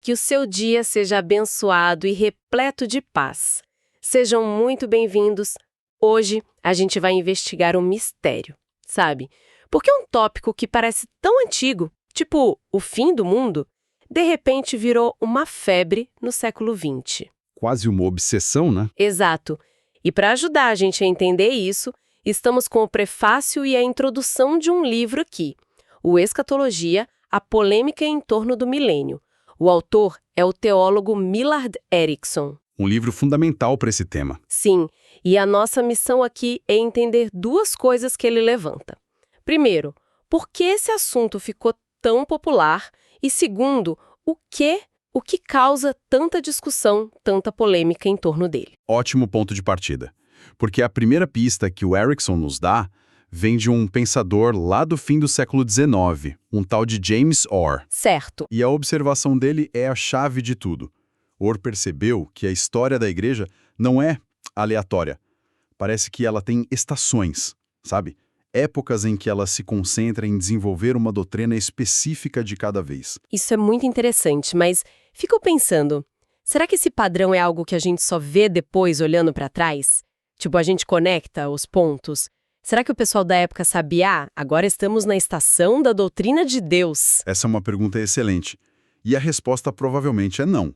Que o seu dia seja abençoado e repleto de paz. Sejam muito bem-vindos. Hoje a gente vai investigar um mistério, sabe? Porque um tópico que parece tão antigo, tipo o fim do mundo, de repente virou uma febre no século XX. Quase uma obsessão, né? Exato. E para ajudar a gente a entender isso, estamos com o prefácio e a introdução de um livro aqui, o Escatologia, a polêmica em torno do milênio. O autor é o teólogo Millard Erickson. Um livro fundamental para esse tema. Sim, e a nossa missão aqui é entender duas coisas que ele levanta. Primeiro, por que esse assunto ficou tão popular? E segundo, o que causa tanta discussão, tanta polêmica em torno dele? Ótimo ponto de partida. Porque a primeira pista que o Erickson nos dá vem de um pensador lá do fim do século XIX, um tal de James Orr. Certo. E a observação dele é a chave de tudo. Orr percebeu que a história da igreja não é aleatória. Parece que ela tem estações, sabe? Épocas em que ela se concentra em desenvolver uma doutrina específica de cada vez. Isso é muito interessante, mas fico pensando, será que esse padrão é algo que a gente só vê depois olhando para trás? Tipo, a gente conecta os pontos? Será que o pessoal da época sabia, agora estamos na estação da doutrina de Deus? Essa é uma pergunta excelente. E a resposta provavelmente é não.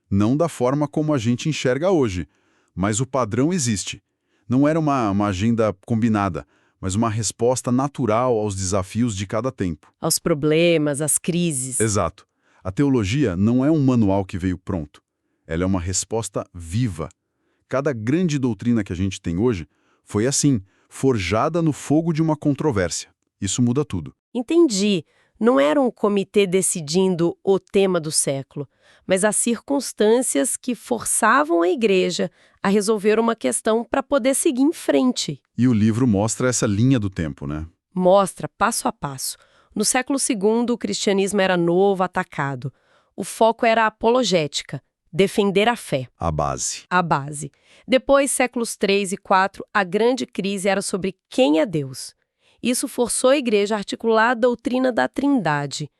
Não da forma como a gente enxerga hoje. Mas o padrão existe. Não era uma agenda combinada, mas uma resposta natural aos desafios de cada tempo. Aos problemas, às crises. Exato. A teologia não é um manual que veio pronto. Ela é uma resposta viva. Cada grande doutrina que a gente tem hoje foi assim, forjada no fogo de uma controvérsia. Isso muda tudo. Entendi. Não era um comitê decidindo o tema do século, mas as circunstâncias que forçavam a igreja a resolver uma questão para poder seguir em frente. E o livro mostra essa linha do tempo, né? Mostra, passo a passo. No século II, o cristianismo era novo, atacado. O foco era a apologética, defender a fé. A base. A base. Depois, séculos III e IV, a grande crise era sobre quem é Deus. Isso forçou a igreja a articular a doutrina da Trindade.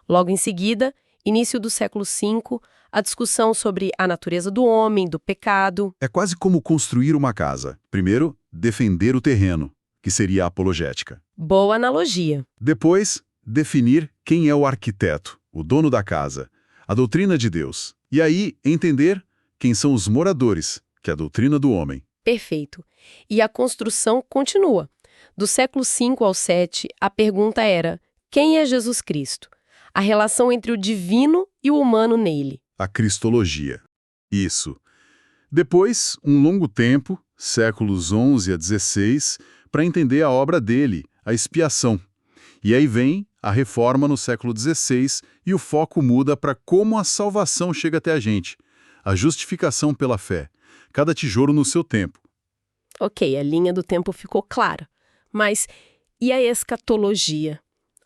Logo em seguida, início do século V, a discussão sobre a natureza do homem, do pecado. É quase como construir uma casa. Primeiro, defender o terreno, que seria a apologética. Boa analogia. Depois, definir quem é o arquiteto, o dono da casa, a doutrina de Deus. E aí, entender quem são os moradores, que é a doutrina do homem. Perfeito. E a construção continua. Do século V ao VII, a pergunta era: quem é Jesus Cristo? A relação entre o divino e o humano nele. A cristologia. Isso. Depois, um longo tempo, séculos XI a XVI, para entender a obra dele, a expiação. E aí vem a reforma no século XVI e o foco muda para como a salvação chega até a gente. A justificação pela fé. Cada tijolo no seu tempo. Ok, a linha do tempo ficou clara. Mas e a escatologia?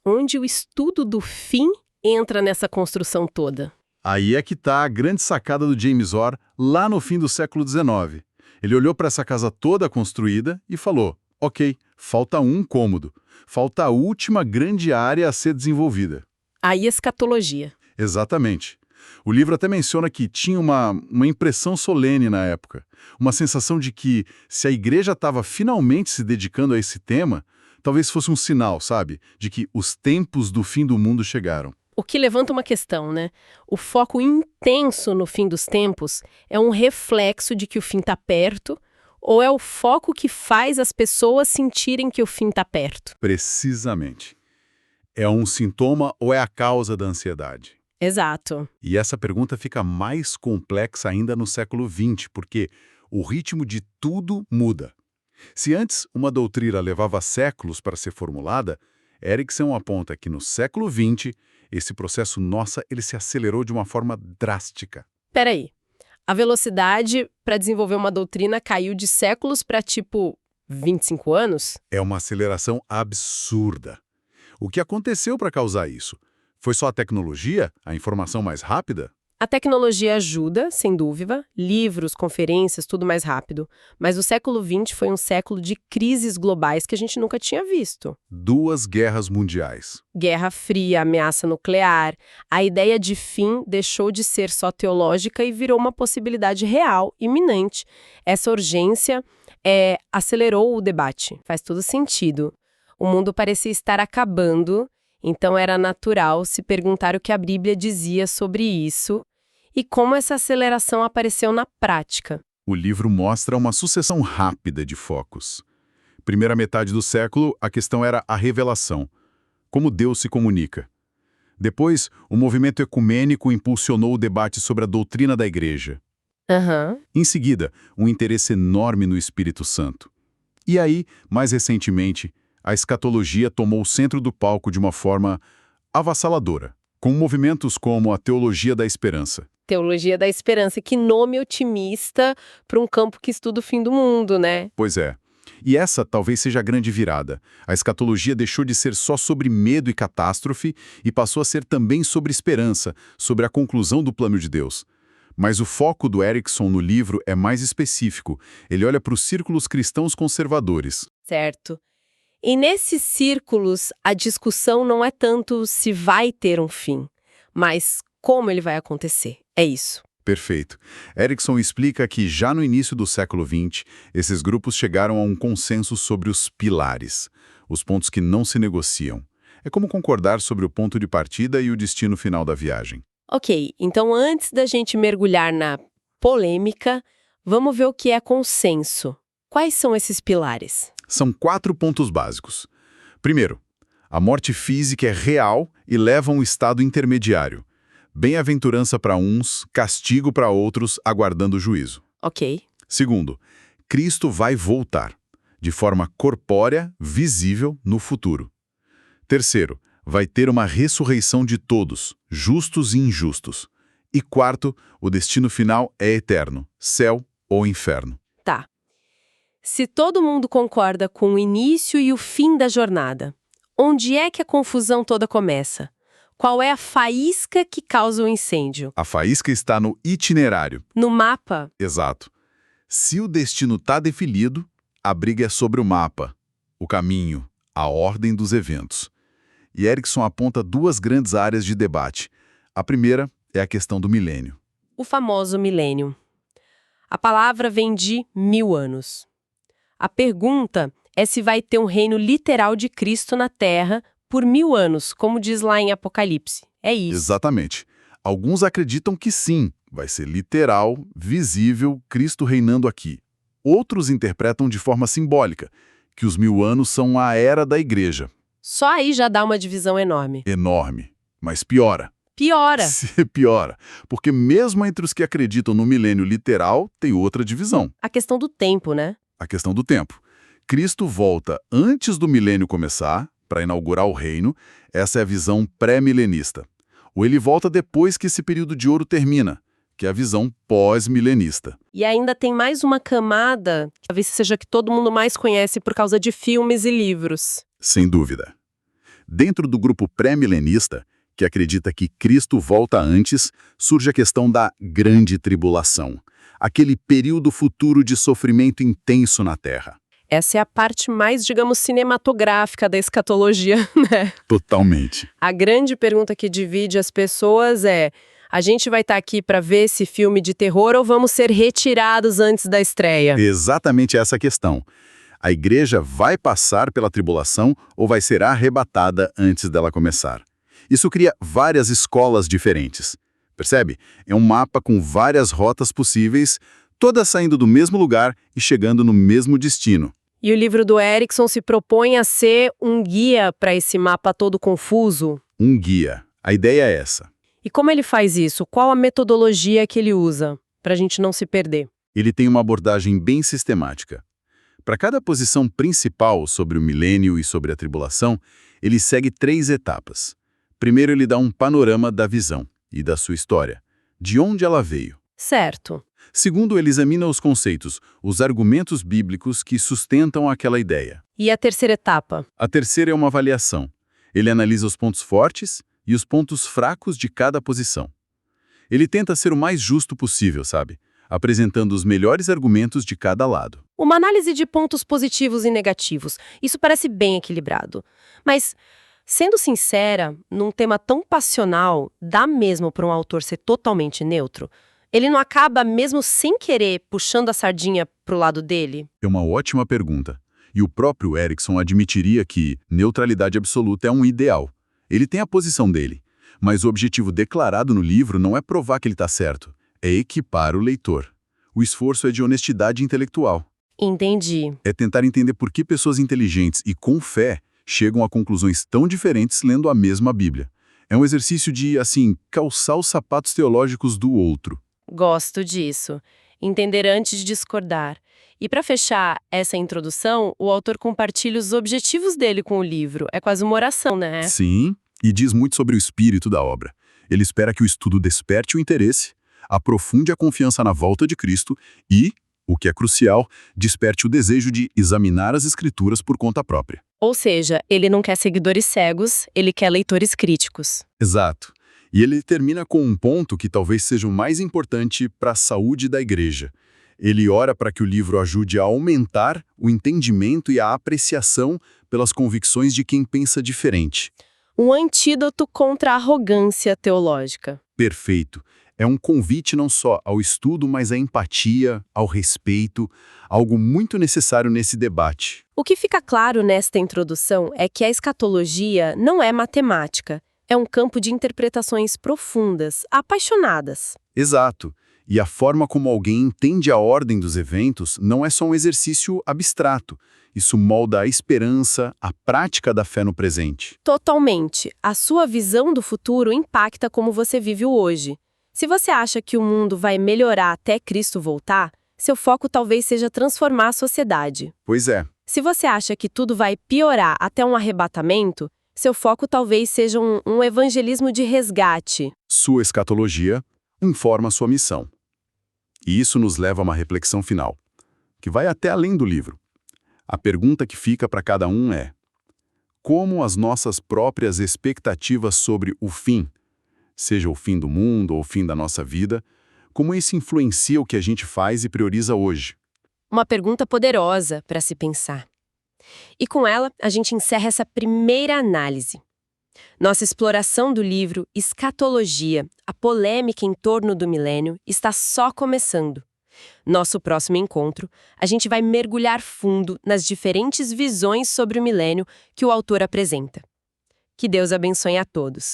Onde o estudo do fim entra nessa construção toda? Aí é que está a grande sacada do James Orr lá no fim do século XIX. Ele olhou para essa casa toda construída e falou: ok, falta um cômodo. Falta a última grande área a ser desenvolvida. A escatologia. Exatamente. O livro até menciona que tinha uma impressão solene na época. Uma sensação de que, se a igreja estava finalmente se dedicando a esse tema, talvez fosse um sinal, sabe? De que os tempos do fim do mundo chegaram. O que levanta uma questão, né? O foco intenso no fim dos tempos é um reflexo de que o fim está perto, ou é o foco que faz as pessoas sentirem que o fim está perto? Precisamente. É um sintoma ou é a causa da ansiedade? Exato. E essa pergunta fica mais complexa ainda no século XX, porque o ritmo de tudo muda. Se antes uma doutrina levava séculos para ser formulada, Erickson aponta que no século XX, esse processo ele se acelerou de uma forma drástica. Peraí, a velocidade para desenvolver uma doutrina caiu de séculos para, 25 anos? É uma aceleração absurda. O que aconteceu para causar isso? Foi só a tecnologia? A informação mais rápida? A tecnologia ajuda, sem dúvida, livros, conferências, tudo mais rápido. Mas o século XX foi um século de crises globais que a gente nunca tinha visto. 2 guerras mundiais. Guerra Fria, ameaça nuclear. A ideia de fim deixou de ser só teológica e virou uma possibilidade real, iminente. Essa urgência acelerou o debate. Faz todo sentido. O mundo parecia estar acabando, então era natural se perguntar o que a Bíblia dizia sobre isso e como essa aceleração apareceu na prática. O livro mostra uma sucessão rápida de focos. Primeira metade do século, a questão era a revelação. Como Deus se comunica. Depois, o movimento ecumênico impulsionou o debate sobre a doutrina da igreja. Em seguida, um interesse enorme no Espírito Santo. E aí, mais recentemente, a escatologia tomou o centro do palco de uma forma avassaladora, com movimentos como a teologia da esperança. Teologia da esperança, que nome otimista para um campo que estuda o fim do mundo, né? Pois é. E essa talvez seja a grande virada. A escatologia deixou de ser só sobre medo e catástrofe e passou a ser também sobre esperança, sobre a conclusão do plano de Deus. Mas o foco do Erickson no livro é mais específico. Ele olha para os círculos cristãos conservadores. Certo. E nesses círculos, a discussão não é tanto se vai ter um fim, mas como ele vai acontecer. É isso. Perfeito. Erickson explica que já no início do século XX, esses grupos chegaram a um consenso sobre os pilares, os pontos que não se negociam. É como concordar sobre o ponto de partida e o destino final da viagem. Ok, então antes da gente mergulhar na polêmica, vamos ver o que é consenso. Quais são esses pilares? São 4 pontos básicos. Primeiro, a morte física é real e leva a um estado intermediário. Bem-aventurança para uns, castigo para outros, aguardando o juízo. Ok. Segundo, Cristo vai voltar, de forma corpórea, visível, no futuro. Terceiro, vai ter uma ressurreição de todos, justos e injustos. E quarto, o destino final é eterno, céu ou inferno. Tá. Se todo mundo concorda com o início e o fim da jornada, onde é que a confusão toda começa? Qual é a faísca que causa o incêndio? A faísca está no itinerário. No mapa? Exato. Se o destino está definido, a briga é sobre o mapa, o caminho, a ordem dos eventos. E Erickson aponta 2 grandes áreas de debate. A primeira é a questão do milênio. O famoso milênio. A palavra vem de 1000 anos. A pergunta é se vai ter um reino literal de Cristo na Terra por 1000 anos, como diz lá em Apocalipse. É isso. Exatamente. Alguns acreditam que sim, vai ser literal, visível, Cristo reinando aqui. Outros interpretam de forma simbólica, que os 1000 anos são a era da igreja. Só aí já dá uma divisão enorme. Enorme. Mas piora. Piora. Piora. Porque mesmo entre os que acreditam no milênio literal, tem outra divisão. A questão do tempo, né? A questão do tempo. Cristo volta antes do milênio começar, para inaugurar o reino. Essa é a visão pré-milenista. Ou ele volta depois que esse período de ouro termina, que é a visão pós-milenista. E ainda tem mais uma camada, que talvez seja que todo mundo mais conhece por causa de filmes e livros. Sem dúvida. Dentro do grupo pré-milenista, que acredita que Cristo volta antes, surge a questão da grande tribulação, aquele período futuro de sofrimento intenso na Terra. Essa é a parte mais, digamos, cinematográfica da escatologia, né? Totalmente. A grande pergunta que divide as pessoas é: a gente vai estar aqui para ver esse filme de terror ou vamos ser retirados antes da estreia? Exatamente essa a questão. A igreja vai passar pela tribulação ou vai ser arrebatada antes dela começar? Isso cria várias escolas diferentes. Percebe? É um mapa com várias rotas possíveis, todas saindo do mesmo lugar e chegando no mesmo destino. E o livro do Erickson se propõe a ser um guia para esse mapa todo confuso? Um guia. A ideia é essa. E como ele faz isso? Qual a metodologia que ele usa para a gente não se perder? Ele tem uma abordagem bem sistemática. Para cada posição principal sobre o milênio e sobre a tribulação, ele segue 3 etapas. Primeiro, ele dá um panorama da visão e da sua história, de onde ela veio. Certo. Segundo, ele examina os conceitos, os argumentos bíblicos que sustentam aquela ideia. E a terceira etapa? A terceira é uma avaliação. Ele analisa os pontos fortes e os pontos fracos de cada posição. Ele tenta ser o mais justo possível, sabe? Apresentando os melhores argumentos de cada lado. Uma análise de pontos positivos e negativos. Isso parece bem equilibrado. Mas, sendo sincera, num tema tão passional, dá mesmo para um autor ser totalmente neutro? Ele não acaba, mesmo sem querer, puxando a sardinha pro lado dele? É uma ótima pergunta. E o próprio Erickson admitiria que neutralidade absoluta é um ideal. Ele tem a posição dele. Mas o objetivo declarado no livro não é provar que ele está certo. É equipar o leitor. O esforço é de honestidade intelectual. Entendi. É tentar entender por que pessoas inteligentes e com fé chegam a conclusões tão diferentes lendo a mesma Bíblia. É um exercício de, assim, calçar os sapatos teológicos do outro. Gosto disso. Entender antes de discordar. E para fechar essa introdução, o autor compartilha os objetivos dele com o livro. É quase uma oração, né? Sim, e diz muito sobre o espírito da obra. Ele espera que o estudo desperte o interesse, aprofunde a confiança na volta de Cristo e, o que é crucial, desperte o desejo de examinar as Escrituras por conta própria. Ou seja, ele não quer seguidores cegos, ele quer leitores críticos. Exato. E ele termina com um ponto que talvez seja o mais importante para a saúde da igreja. Ele ora para que o livro ajude a aumentar o entendimento e a apreciação pelas convicções de quem pensa diferente. Um antídoto contra a arrogância teológica. Perfeito. É um convite não só ao estudo, mas à empatia, ao respeito, algo muito necessário nesse debate. O que fica claro nesta introdução é que a escatologia não é matemática, é um campo de interpretações profundas, apaixonadas. Exato. E a forma como alguém entende a ordem dos eventos não é só um exercício abstrato. Isso molda a esperança, a prática da fé no presente. Totalmente. A sua visão do futuro impacta como você vive o hoje. Se você acha que o mundo vai melhorar até Cristo voltar, seu foco talvez seja transformar a sociedade. Pois é. Se você acha que tudo vai piorar até um arrebatamento, seu foco talvez seja um evangelismo de resgate. Sua escatologia informa sua missão. E isso nos leva a uma reflexão final, que vai até além do livro. A pergunta que fica para cada um é: como as nossas próprias expectativas sobre o fim, seja o fim do mundo ou o fim da nossa vida, como isso influencia o que a gente faz e prioriza hoje? Uma pergunta poderosa para se pensar. E com ela, a gente encerra essa primeira análise. Nossa exploração do livro Escatologia, a polêmica em torno do milênio, está só começando. Nosso próximo encontro, a gente vai mergulhar fundo nas diferentes visões sobre o milênio que o autor apresenta. Que Deus abençoe a todos.